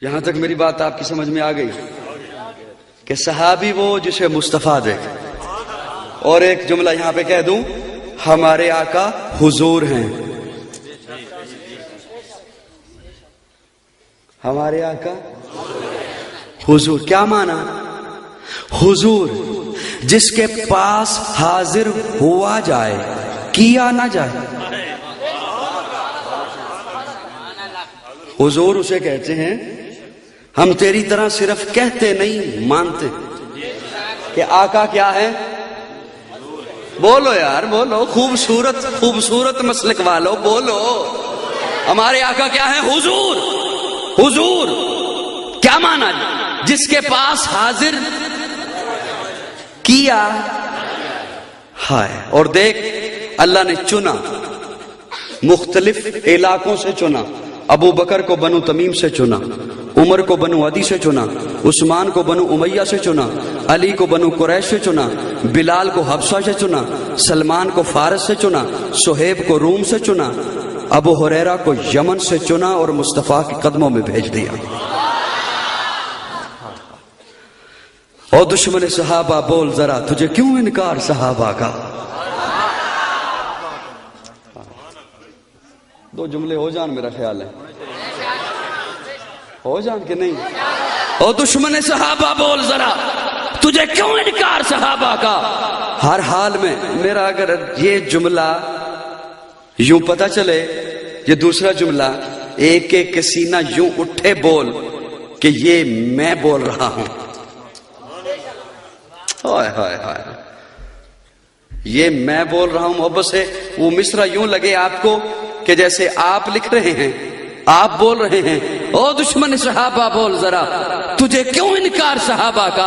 یہاں تک میری بات آپ کی سمجھ میں آ گئی کہ صحابی وہ جسے مصطفیٰ دیکھ. اور ایک جملہ یہاں پہ کہہ دوں، ہمارے آقا حضور ہیں. ہمارے آقا حضور کیا معنی؟ حضور جس کے پاس حاضر ہوا جائے، کیا نہ جائے. حضور اسے کہتے ہیں. ہم تیری طرح صرف کہتے نہیں، مانتے کہ آقا کیا ہے. بولو یار بولو، خوبصورت خوبصورت مسلک والو بولو. ہمارے آقا کیا ہے؟ حضور. حضور کیا مانا؟ جس کے پاس حاضر کیا ہے. اور دیکھ اللہ نے چنا، مختلف علاقوں سے چنا. ابو بکر کو بنو تمیم سے چنا، عمر کو بنو عدی سے چنا، عثمان کو بنو امیہ سے چنا، علی کو بنو قریش سے چنا، بلال کو حبشہ سے چنا، سلمان کو فارس سے چنا، صہیب کو روم سے چنا، ابو ہریرہ کو یمن سے چنا اور مصطفیٰ کے قدموں میں بھیج دیا. اور دشمن صحابہ بول ذرا، تجھے کیوں انکار صحابہ کا؟ دو جملے ہو جان، میرا خیال ہے ہو جان کہ نہیں. اور دشمن صحابہ بول ذرا، تجھے کیوں انکار صحابہ کا؟ ہر حال میں میرا اگر یہ جملہ یوں پتہ چلے، یہ دوسرا جملہ ایک ایک کے سینہ یوں اٹھے بول کہ یہ میں بول رہا ہوں. ہائے ہائے ہائے، یہ میں بول رہا ہوں. محبت سے وہ مصرع یوں لگے آپ کو کہ جیسے آپ لکھ رہے ہیں، آپ بول رہے ہیں. او دشمن صحابہ بول ذرا، تجھے کیوں انکار صحابہ کا؟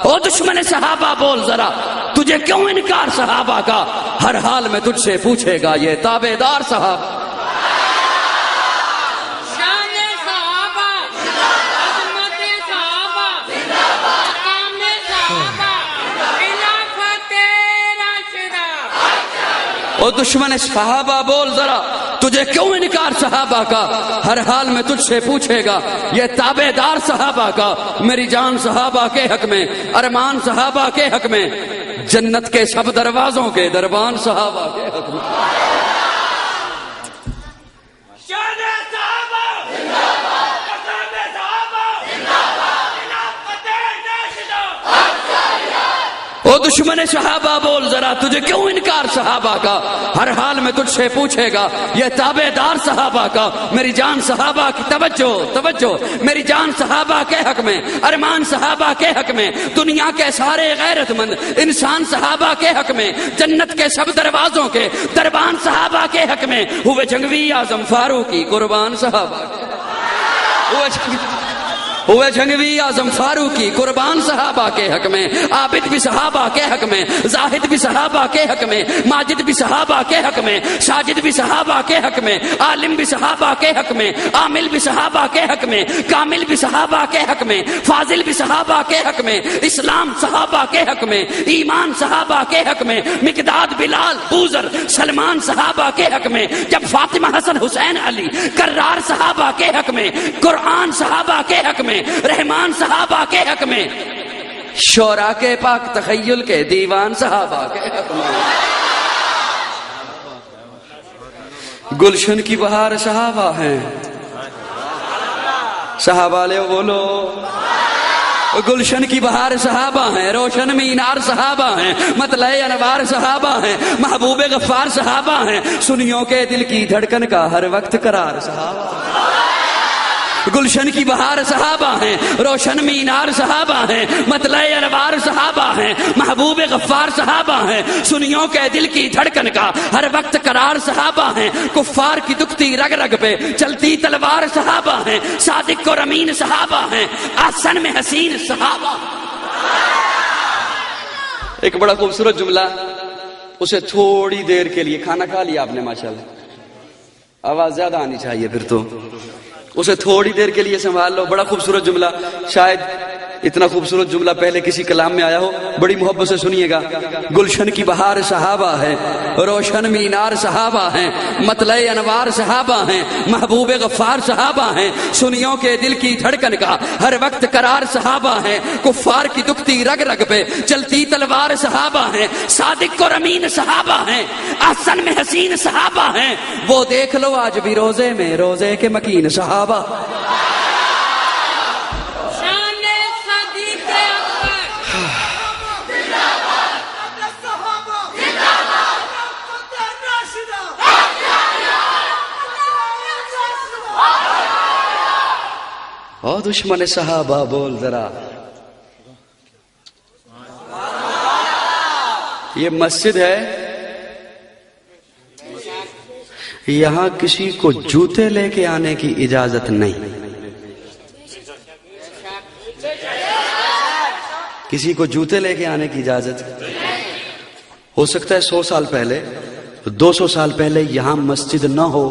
او دشمن صحابہ بول ذرا، تجھے کیوں انکار صحابہ کا؟ ہر حال میں تجھ سے پوچھے گا یہ تابع دار صحابہ. او دشمن صحابہ بول ذرا، تجھے کیوں انکار صحابہ کا؟ ہر حال میں تجھ سے پوچھے گا یہ تابع دار صحابہ کا. میری جان صحابہ کے حق میں، ارمان صحابہ کے حق میں، جنت کے سب دروازوں کے دربان صحابہ کے حق میں. او دشمن صحابہ بول ذرا، تجھے کیوں انکار صحابہ کا؟ ہر حال میں تجھ سے پوچھے گا یہ تابع دار صحابہ کا. میری جان صحابہ کی توجہ توجہ، میری جان صحابہ کے حق میں، ارمان صحابہ کے حق میں، دنیا کے سارے غیرت مند انسان صحابہ کے حق میں، جنت کے سب دروازوں کے دربان صحابہ کے حق میں. ہوئے جنگوی اعظم فاروقی قربان صحابہ کے، ہوئے جنگوی اعظم فاروقی قربان صحابہ کے حق میں. عابد بھی صحابہ کے حق میں، زاہد بھی صحابہ کے حق میں، ماجد بھی صحابہ کے حق میں، ساجد بھی صحابہ کے حق میں، عالم بھی صحابہ کے حق میں، عامل بھی صحابہ کے حق میں، کامل بھی صحابہ کے حق میں، فاضل بھی صحابہ کے حق میں، اسلام صحابہ کے حق میں، ایمان صحابہ کے حق میں، مقداد بلال بوذر سلمان صحابہ کے حق میں. جب فاطمہ حسن حسین علی کرار صحابہ کے حق میں، قرآن صحابہ کے حق میں، رحمان صحابہ کے حق میں، شعراء کے پاک تخیل کے دیوان صحابہ کے حق میں. گلشن کی بہار صحابہ ہیں. صحابہ لے بولو. گلشن کی بہار صحابہ ہیں، روشن مینار صحابہ ہیں، مطلع انوار صحابہ ہیں، محبوب غفار صحابہ ہیں، سنیوں کے دل کی دھڑکن کا ہر وقت قرار صحابہ. گلشن کی بہار صحابہ ہیں، روشن مینار صحابہ ہیں، مطلع انوار صحابہ ہیں، محبوب غفار صحابہ ہیں، سنیوں کے دل کی دھڑکن کا ہر وقت قرار صحابہ ہیں، کفار کی دکھتی رگ رگ پہ چلتی تلوار صحابہ ہیں، صادق اور امین صحابہ ہیں، احسن میں حسین صحابہ. ایک بڑا خوبصورت جملہ، اسے تھوڑی دیر کے لیے، کھانا کھا لیا آپ نے ماشاءاللہ، آواز زیادہ آنی چاہیے پھر تو، اسے تھوڑی دیر کے لیے سنبھال لو. بڑا خوبصورت جملہ، شاید اتنا خوبصورت جملہ پہلے کسی کلام میں آیا ہو، بڑی محبت سے سنیے گا. گلشن کی بہار صحابہ ہے، روشن مینار صحابہ ہیں، مطلع انوار صحابہ ہیں، محبوب غفار صحابہ ہیں، سنیوں کے دل کی دھڑکن کا ہر وقت قرار صحابہ ہیں، کفار کی دکھتی رگ رگ پہ چلتی تلوار صحابہ ہیں، صادق اور امین صحابہ ہیں، احسن میں حسین صحابہ ہیں. وہ دیکھ لو آج بھی روزے میں روزے کے مکین صحابہ. او دشمن صحابہ بول ذرا. یہ مسجد ہے، یہاں کسی کو جوتے لے کے آنے کی اجازت نہیں. کسی کو جوتے لے کے آنے کی اجازت. ہو سکتا ہے 100 سال پہلے 200 سال پہلے یہاں مسجد نہ ہو،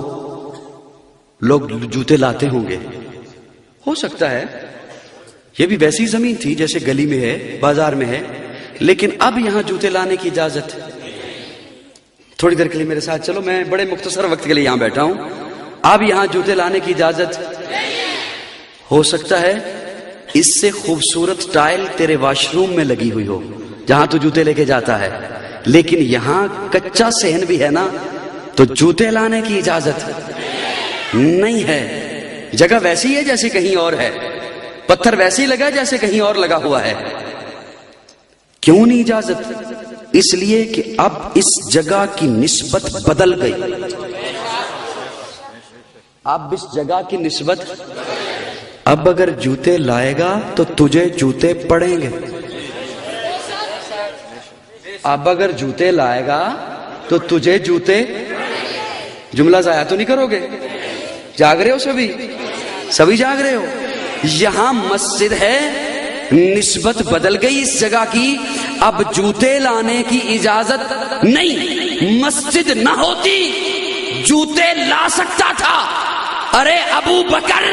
لوگ جوتے لاتے ہوں گے، ہو سکتا ہے. یہ بھی ویسی زمین تھی جیسے گلی میں ہے، بازار میں ہے، لیکن اب یہاں جوتے لانے کی اجازت. تھوڑی دیر کے لیے میرے ساتھ چلو، میں بڑے مختصر وقت کے لیے یہاں بیٹھا ہوں. اب یہاں جوتے لانے کی اجازت. ہو سکتا ہے اس سے خوبصورت ٹائل تیرے واش روم میں لگی ہوئی ہو جہاں تو جوتے لے کے جاتا ہے، لیکن یہاں کچا صحن بھی ہے نا، تو جوتے لانے کی اجازت نہیں ہے. جگہ ویسی ہے جیسے کہیں اور ہے، پتھر ویسے ہی لگا جیسے کہیں اور لگا ہوا ہے. کیوں نہیں اجازت؟ اس لیے کہ اب اس جگہ کی نسبت بدل گئی. اب اس جگہ کی نسبت، اب اگر جوتے لائے گا تو تجھے جوتے پڑیں گے. اب اگر جوتے لائے گا تو تجھے جوتے. جملہ ضائع تو نہیں کرو گے؟ جاگ رہے ہو سبھی جاگ رہے ہو؟ یہاں مسجد ہے، نسبت بدل گئی اس جگہ کی، اب جوتے لانے کی اجازت نہیں. مسجد نہ ہوتی جوتے لا سکتا تھا. ارے ابو بکر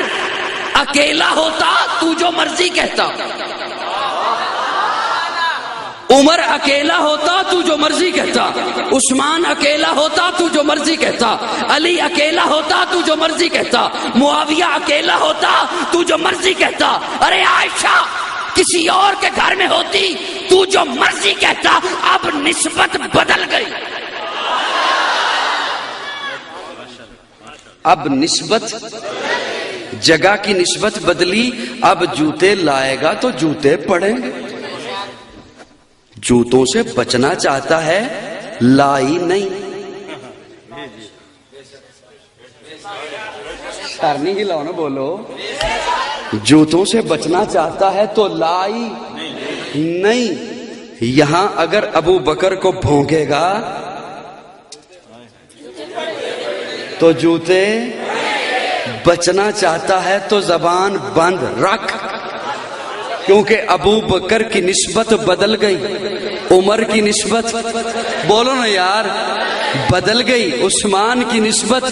اکیلا ہوتا تو جو مرضی کہتا، عمر اکیلا ہوتا تو جو مرضی کہتا، عثمان اکیلا ہوتا تو جو مرضی کہتا، علی اکیلا ہوتا تو جو مرضی کہتا، معاویہ اکیلا ہوتا تو جو مرضی کہتا. ارے عائشہ کسی اور کے گھر میں ہوتی تو جو مرضی کہتا. اب نسبت بدل گئی. اب نسبت، جگہ کی نسبت بدلی. اب جوتے لائے گا تو جوتے پڑیں گے. جوتوں سے بچنا چاہتا ہے، لائی نہیں. سر نہیں ہلاؤ نا، بولو. جوتوں سے بچنا چاہتا ہے تو لائی نہیں. یہاں اگر ابو بکر کو بھونکے گا تو جوتے. بچنا چاہتا ہے تو زبان بند رکھ، کیونکہ ابو بکر کی نسبت بدل گئی، عمر کی نسبت، بولو نا یار، بدل گئی، عثمان کی نسبت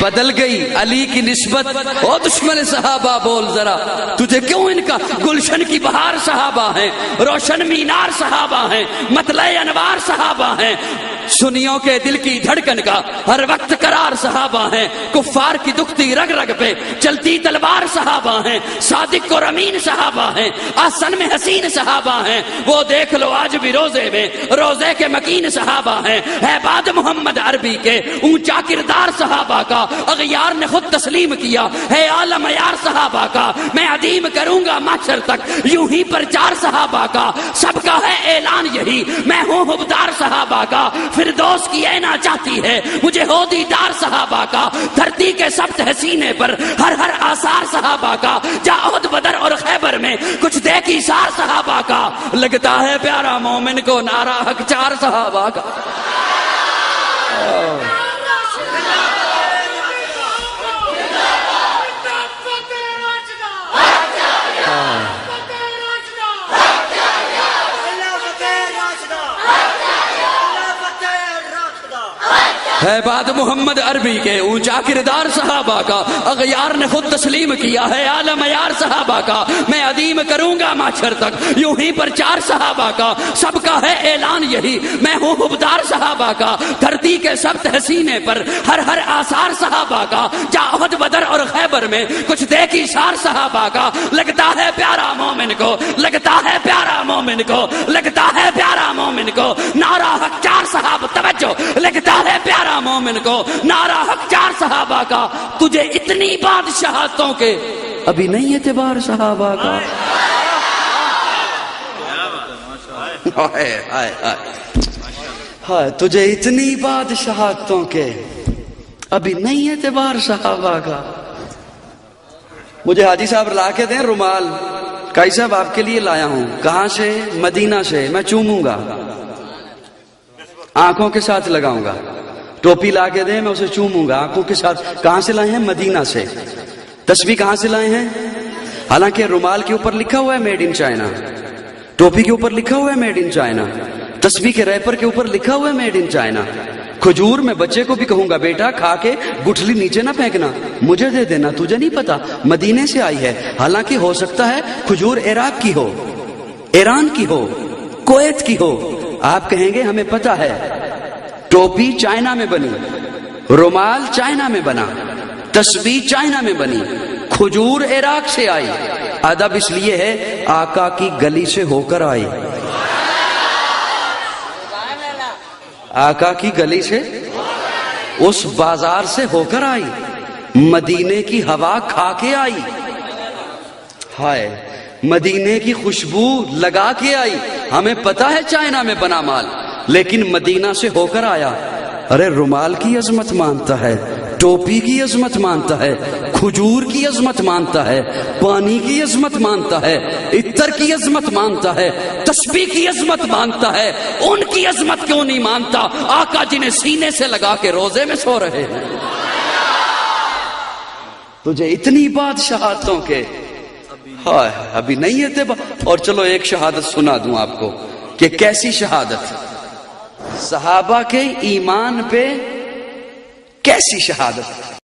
بدل گئی، علی کی نسبت. او دشمن صحابہ بول ذرا، تجھے کیوں ان کا؟ گلشن کی بہار صحابہ ہیں، روشن مینار صحابہ ہیں، مطلع انوار صحابہ ہیں، سنیوں کے دل کی دھڑکن کا ہر وقت قرار صحابہ ہیں، کفار کی دکھتی رگ رگ پہ چلتی تلوار صحابہ ہیں، صادق اور امین صحابہ ہیں، احسن میں حسین صحابہ ہیں. وہ دیکھ لو آج بھی روزے میں روزے کے مکین صحابہ ہیں. عباد محمد عربی کے اونچا کردار صحابہ کا اغیار نے خود تسلیم کیا ہے. اعلی معیار صحابہ کا میں عدیم کروں گا محشر تک یوں ہی پرچار صحابہ کا. سب کا ہے اعلان یہی، میں ہوں حبدار صحابہ کا. فردوس کی اینا چاہتی ہے مجھے ہو دیدار صحابہ کا. دھرتی کے سبت حسینے پر ہر ہر آثار صحابہ کا. جا احد بدر اور خیبر میں کچھ دیکھ ایثار صحابہ کا. لگتا ہے پیارا مومن کو نعرہ حق چار صحابہ کا. ہے بات محمد عربی کے اونچا کردار صحابہ کا، اغیار نے خود تسلیم کیا ہے عالم یار صحابہ کا، میں عدیم کروں گا معاشر تک یوں ہی پرچار صحابہ کا، سب کا ہے اعلان یہی میں ہوں حبدار صحابہ کا، دھرتی کے سب تحسینے پر ہر آثار صحابہ کا، جا احد بدر اور خیبر میں کچھ دیکھی شار صحابہ کا، لگتا ہے پیارا مومن کو، لگتا ہے پیارا مومن کو، لگتا ہے پیارا مومن کو نعرہ حق چار صحابہ، توجہ، لگتا ہے پیارا مومن کو نعرہ حق چار صحابہ کا، تجھے اتنی بادشاہتوں کے ابھی نہیں اعتبار صحابہ کا، ہائے تجھے اتنی بادشاہتوں کے ابھی نہیں اعتبار صحابہ کا۔ مجھے حاجی صاحب لا کے دیں رومال، کائی صاحب آپ کے لیے لایا ہوں، کہاں سے؟ مدینہ سے، میں چوموں گا، آنکھوں کے ساتھ لگاؤں گا، ٹوپی لا کے دیں میں اسے چوموں گا آنکھوں کے ساتھ۔ کہاں سے لائے ہیں؟ مدینہ سے۔ تسبیح کہاں سے لائے ہیں؟ حالانکہ رومال کے اوپر لکھا ہوا ہے میڈ ان چائنا، ٹوپی کے اوپر لکھا ہوا ہے میڈ ان چائنا، تسبیح کے ریپر کے اوپر لکھا ہوا ہے میڈ ان چائنا۔ کھجور میں بچے کو بھی کہوں گا بیٹا کھا کے گٹھلی نیچے نہ پھینکنا، مجھے دے دینا، تجھے نہیں پتا مدینے سے آئی ہے، حالانکہ ہو سکتا ہے کھجور عراق کی ہو، ایران کی ہو، کویت کی ہو، آپ کہیں گے ہمیں پتا ہے۔ ٹوپی چائنا میں بنی، رومال چائنا میں بنا، تسبیح چائنا میں بنی، کھجور عراق سے آئی، ادب اس لیے ہے آقا کی گلی سے ہو کر آئی، آقا کی گلی سے، اس بازار سے ہو کر آئی، مدینے کی ہوا کھا کے آئی، ہائے مدینے کی خوشبو لگا کے آئی، ہمیں پتا ہے چائنا میں بنا مال لیکن مدینہ سے ہو کر آیا۔ ارے رومال کی عظمت مانتا ہے، ٹوپی کی عظمت مانتا ہے، کھجور کی عظمت مانتا ہے، پانی کی عظمت مانتا ہے، عطر کی عظمت مانتا ہے، تسبیح کی عظمت مانتا ہے، ان کی عظمت کیوں نہیں مانتا آقا جنہیں سینے سے لگا کے روزے میں سو رہے ہیں؟ تجھے اتنی بادشاہتوں کے ہائے ابھی نہیں ہے۔ اور چلو ایک شہادت سنا دوں آپ کو کہ کیسی شہادت، صحابہ کے ایمان پہ کیسی شہادت۔